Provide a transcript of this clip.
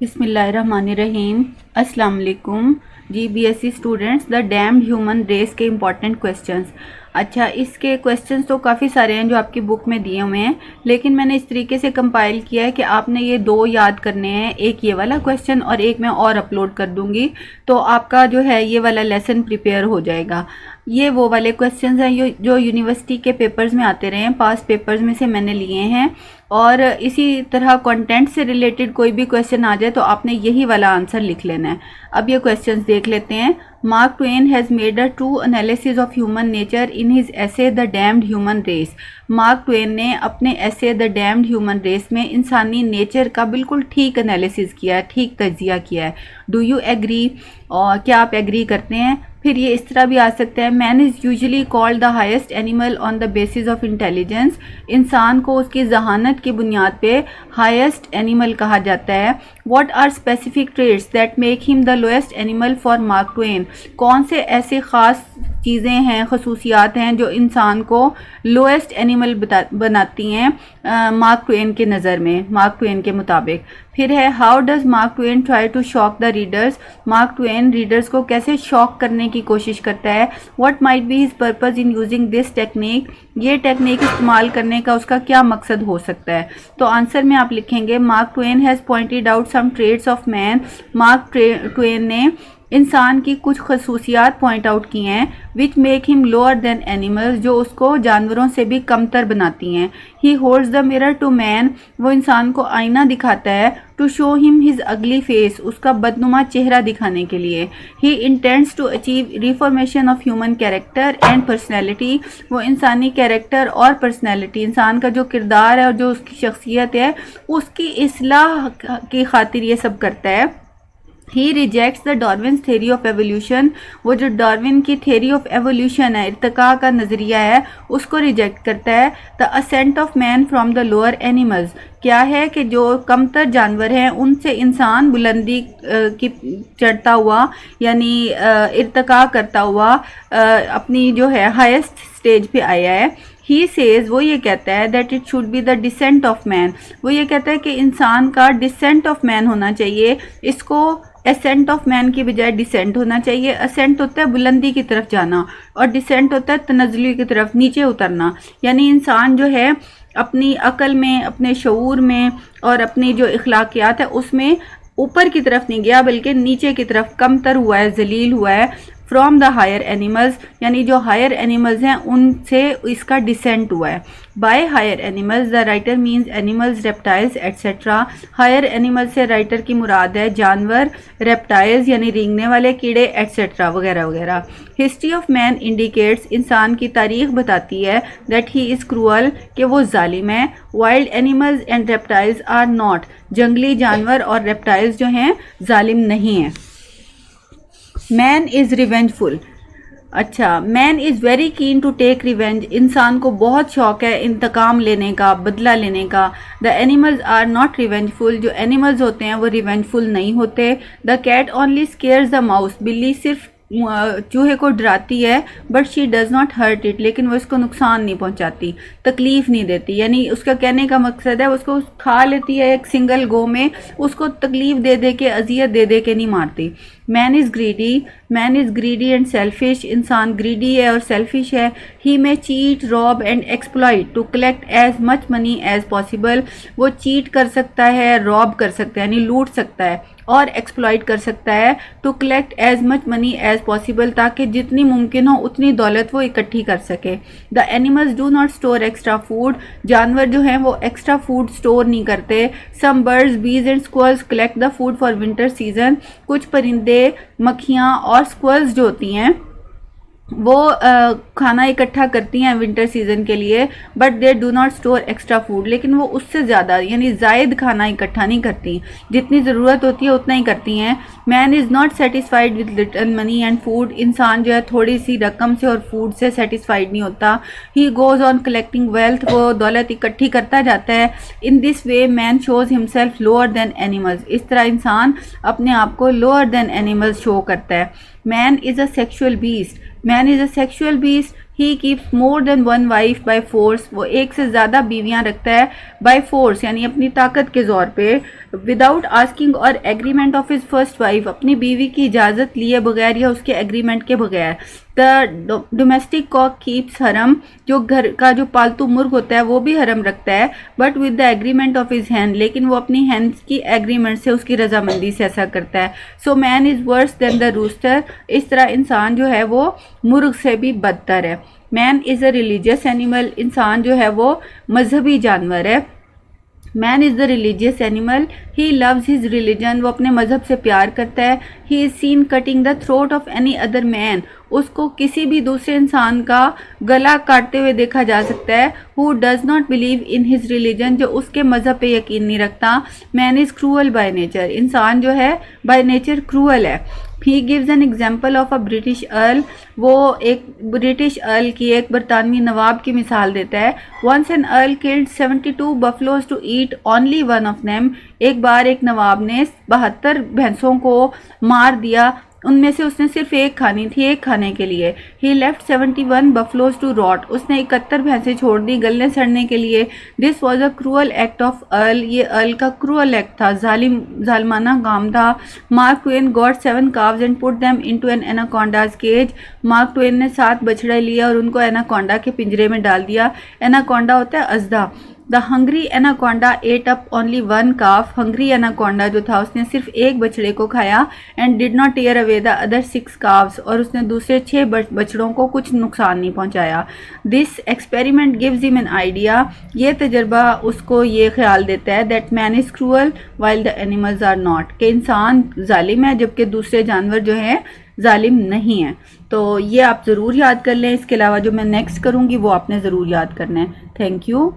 बिस्मिल्लाहिर्रहमानिर्रहीम। अस्सलाम वालेकुम जी। BSc students, the damned human race के इम्पॉर्टेंट क्वेश्चंस। अच्छा, इसके क्वेश्चंस तो काफ़ी सारे हैं जो आपकी बुक में दिए हुए हैं, लेकिन मैंने इस तरीके से कंपाइल किया है कि आपने ये दो याद करने हैं, एक ये वाला क्वेश्चन और एक मैं और अपलोड कर दूंगी, तो आपका जो है ये वाला लेसन प्रिपेयर हो जाएगा। ये वो वाले क्वेश्चंस हैं जो यूनिवर्सिटी के पेपर्स में आते रहे हैं, पास पेपर्स में से मैंने लिए हैं। और इसी तरह कंटेंट से रिलेटेड कोई भी क्वेश्चन आ जाए तो आपने यही वाला आंसर लिख लेना है। अब ये क्वेश्चंस देख लेते हैं। Mark Twain has made a true analysis of human nature in his essay the damned human race. Mark Twain ने अपने essay the damned human race में इंसानी नेचर का बिल्कुल ठीक एनालिसिस किया है, ठीक तज्जिया किया है। Do you agree? और क्या आप एग्री करते हैं? फिर ये इस तरह भी आ सकता है, man is usually called the highest animal on the basis of intelligence. इंसान को उसकी जहानत की बुनियाद पे हाईएस्ट एनिमल कहा जाता है। What are specific traits that make him the lowest animal for Mark Twain? कौन से ऐसे ख़ास चीज़ें हैं, खसूसियात हैं जो इंसान को लोएस्ट एनिमल बनाती हैं मार्क ट्वेन के नज़र में, मार्क ट्वेन के मुताबिक। फिर है, how does Mark Twain try to shock the readers? Mark Twain readers को कैसे शॉक करने की कोशिश करता है? What might be his purpose in using this technique? ये टेक्निक इस्तेमाल करने का उसका क्या मकसद हो सकता है? तो आंसर में आप लिखेंगे, Mark Twain has pointed out some traits of man. Mark Twain ने इंसान की कुछ खसूसियात पॉइंट आउट की हैं which make him lower than animals, जो उसको जानवरों से भी कमतर बनाती हैं। He holds the mirror to man, वो इंसान को आईना दिखाता है, to show him his ugly face, उसका बदनुमा चेहरा दिखाने के लिए। He intends to achieve reformation of human character and personality, वो इंसानी कैरेक्टर और पर्सनैलिटी, इंसान का जो किरदार है और जो उसकी शख्सियत है उसकी इस्लाह की खातिर ये सब करता है। He rejects the Darwin's theory of evolution, वो जो डार्विन की थेरी ऑफ एवोल्यूशन है, इर्तिका का नज़रिया है, उसको रिजेक्ट करता है। The ascent of man from the lower animals, क्या है कि जो कमतर जानवर हैं उनसे इंसान बुलंदी की चढ़ता हुआ, यानी इर्तिका करता हुआ अपनी जो है हाईएस्ट स्टेज पे आया है। ही सेज, वो ये कहता है, that it should be the descent of man, वो ये कहता है कि इंसान का डिसेंट ऑफ मैन होना चाहिए, इसको एसेंट ऑफ मैन की बजाय डिसेंट होना चाहिए। असेंट होता है बुलंदी की तरफ जाना और डिसेंट होता है तनज़्ज़ुली की तरफ नीचे उतरना, यानी इंसान जो है अपनी अकल में, अपने शऊर में और अपनी जो इखलाकियात है उसमें ऊपर की तरफ नहीं गया बल्कि नीचे की तरफ कमतर हुआ है, जलील हुआ है। फ्रॉम द हायर एनिमल्स, यानी जो हायर एनिमल्स हैं उनसे इसका डिसेंट हुआ है। By higher animals the writer means animals, reptiles etcetera. Higher animal से राइटर की मुराद है जानवर, रेप्टाइल्स यानी रेंगने वाले कीड़े एट्सेट्रा वगैरह वगैरह। हिस्ट्री ऑफ मैन इंडिकेट्स, इंसान की तारीख बताती है, दैट ही इज़ क्रूअल, कि वो जालिम है। Wild animals and reptiles are not, जंगली जानवर और रेप्टाइल्स जो हैं जालिम नहीं हैं। मैन इज़ रिवेंजफुल, अच्छा, man is very keen to take revenge, इंसान को बहुत शौक है इंतकाम लेने का, बदला लेने का। The animals are not revengeful, जो एनिमल्स होते हैं वो रिवेंजफुल नहीं होते। The cat only scares the mouse, बिल्ली सिर्फ चूहे को डराती है, but she does not hurt it, लेकिन वो इसको नुकसान नहीं पहुंचाती, तकलीफ नहीं देती। यानी उसका कहने का मकसद है उसको खा लेती है एक सिंगल गो में, उसको तकलीफ दे दे के, अजियत दे दे के नहीं मारती। Man is greedy, man is greedy and selfish, इंसान ग्रीडी है और सेल्फिश है। He may cheat, rob and exploit to collect as much money as possible, वो चीट कर सकता है, रॉब कर सकता है यानी लूट सकता है, और एक्सप्लॉइट कर सकता है to collect as much money as possible, ताकि जितनी मुमकिन हो उतनी दौलत वो इकट्ठी कर सके। The animals do not store extra food, जानवर जो हैं वो एक्स्ट्रा फूड स्टोर नहीं करते। Some birds, bees and squirrels collect the food for winter season, कुछ परिंदे, मक्खियाँ और स्क्वल्स जो होती हैं वो खाना इकट्ठा करती हैं विंटर सीजन के लिए, but they do not store extra food, लेकिन वो उससे ज़्यादा यानी जायद खाना इकट्ठा नहीं करती, जितनी ज़रूरत होती है उतना ही करती हैं। Man is not satisfied with little money and food, इंसान जो है थोड़ी सी रकम से और फूड से सेटिस्फाइड नहीं होता। He goes on collecting wealth, वो दौलत इकट्ठी करता जाता है। In this way man shows himself lower than animals, इस तरह इंसान अपने आप को लोअर देन एनिमल्स शो करता है। Man is a sexual beast, man is a sexual beast, he keeps more than one wife by force, वो एक से ज़्यादा बीवियाँ रखता है बाय फोर्स यानी अपनी ताकत के ज़ोर पे, विदाउट आस्किंग और agreement of his first wife, अपनी बीवी की इजाज़त लिए बगैर या उसके एग्रीमेंट के बगैर। द डोमेस्टिक कॉक कीप्स हरम, जो घर का जो पालतू मुर्ग होता है वो भी हरम रखता है, but with the agreement of his hand, लेकिन वो अपनी हैंड्स की एग्रीमेंट से, उसकी रजामंदी से ऐसा करता है। So man is worse than the rooster, इस तरह इंसान जो है वो मुर्ग से भी बदतर है। Man is a religious animal, इंसान जो है वो मजहबी जानवर है। Man is the religious animal, he loves his religion, वो अपने मज़हब से प्यार करता है। He is scene cutting the throat of any other man, उसको किसी भी दूसरे इंसान का गला काटते हुए देखा जा सकता है। Who does not believe in his religion, जो उसके मज़हब पे यकीन नहीं रखता। Man is cruel by nature, इंसान जो है बाय नेचर क्रूअल है। He gives an example of a British earl, वो एक ब्रिटिश अर्ल की, एक बरतानवी नवाब की मिसाल देता है। Once an earl killed 72 buffaloes to eat only one of them, एक बार एक नवाब ने 72 भैंसों को मार दिया, उनमें से उसने सिर्फ एक खानी थी, एक खाने के लिए। He left 71 buffaloes to rot, उसने 71 भैंसें छोड़ दी गलने सड़ने के लिए। This was a cruel act of earl, ये अर्ल का क्रूअल एक्ट था, जालिमाना काम था। Mark Twain got 7 calves and put them into an anaconda's cage, Mark Twain ने 7 बछड़े लिए और उनको एनाकोंडा के पिंजरे में डाल दिया। एनाकोंडा होता है अजदा। The hungry anaconda ate up only one calf, hungry anaconda जो था उसने सिर्फ एक बछड़े को खाया। And did not tear away the other 6 calves, और उसने दूसरे 6 बछड़ों को कुछ नुकसान नहीं पहुंचाया। This experiment gives him an idea, ये तजर्बा उसको ये ख्याल देता है that man is cruel while the animals are not, कि इंसान जालिम है जबकि दूसरे जानवर जो हैं जालिम नहीं है। तो ये आप ज़रूर याद कर लें। इसके अलावा जो मैं नेक्स्ट करूँगी वो आपने ज़रूर याद करना है। Thank you.